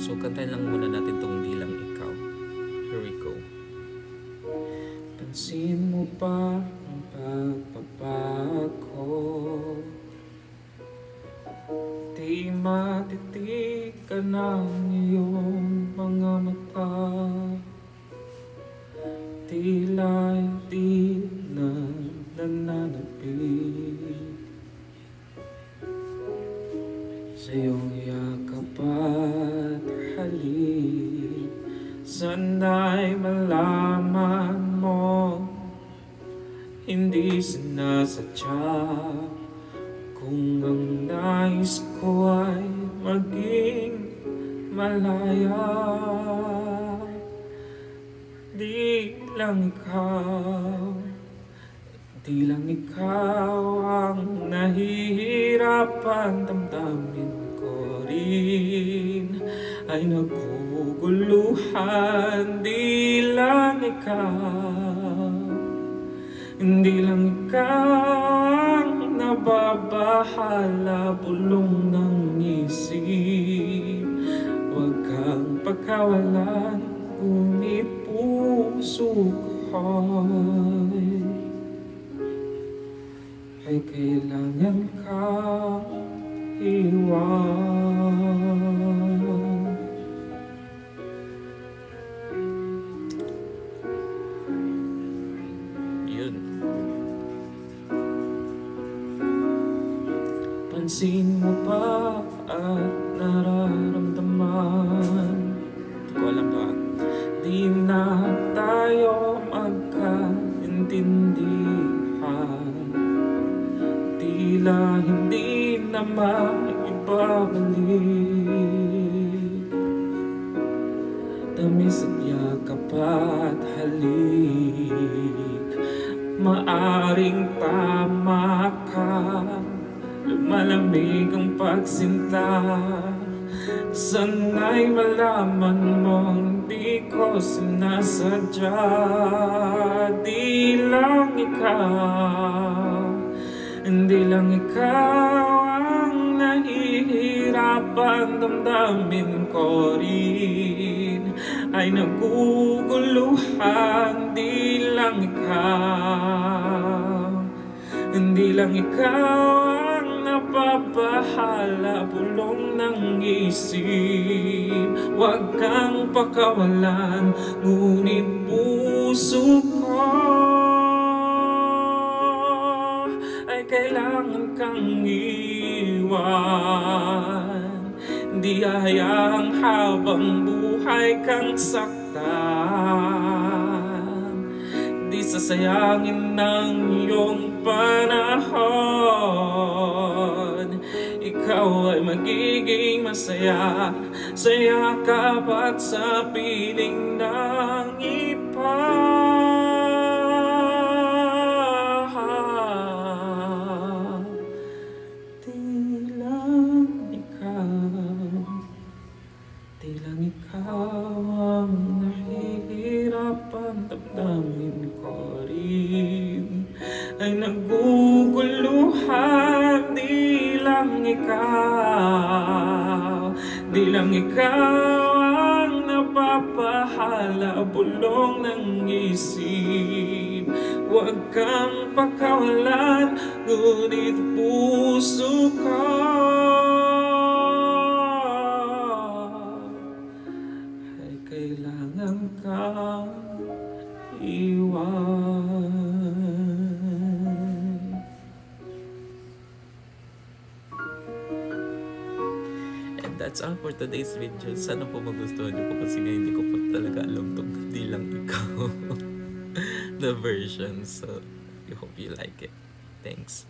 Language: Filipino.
So, kantahin lang muna natin tong Di Lang Ikaw. Here we go. Pansin mo ba ang pagbabago? Di matitigan ang iyong mga mata. Tila di na nananabik sa iyong yakap at halik. Sana'y malaman mo, hindi sinasadya, kung ang nais ko ay maging malaya. Di lang ikaw, di lang ikaw ang nahihirapan. Damdamin ko rin ay naguguluhan. Di lang ikaw, hindi lang ikaw ang nababahala. Bulong ng isip, huwag kang pagkawalan, ngunit puso ko'y ay kailangan kang iwan. Yun. Pansin mo pa at nararamdaman, di ko alam ba, di na tayo magkaintindihan. Tila hindi na maibabalik. Tamis at yakap at halik, maaring tama ka. Lumalamig ang pagsinta. Sana'y malaman mong di ko sinasadya. Di lang ikaw, hindi lang ikaw ang nahihirapan. Damdamin ko rin ay naguguluhan. Di lang ikaw, hindi lang ikaw ang napapahala. Bulong ng isip, huwag kang pakawalan, ngunit puso ko ay kailangan kang iwan. Di hayaang habang buhay kang saktan. Di sasayangin ng iyong panahon. Ikaw ay magiging masaya sa yakap at sa piling ng iba. Di lang ikaw ang nahihirapan. Damdamin ko rin ay naguguluhan. Di lang ikaw, di lang ikaw ang napapahala. Bulong ng isip, huwag kang pakawalan, ngunit puso ko kailangan kang iwan. And that's all for today's video. Sana po magustuhan niyo po, kasi nga hindi ko po talaga alam itong Di Lang Ikaw the version. So I hope you like it. Thanks.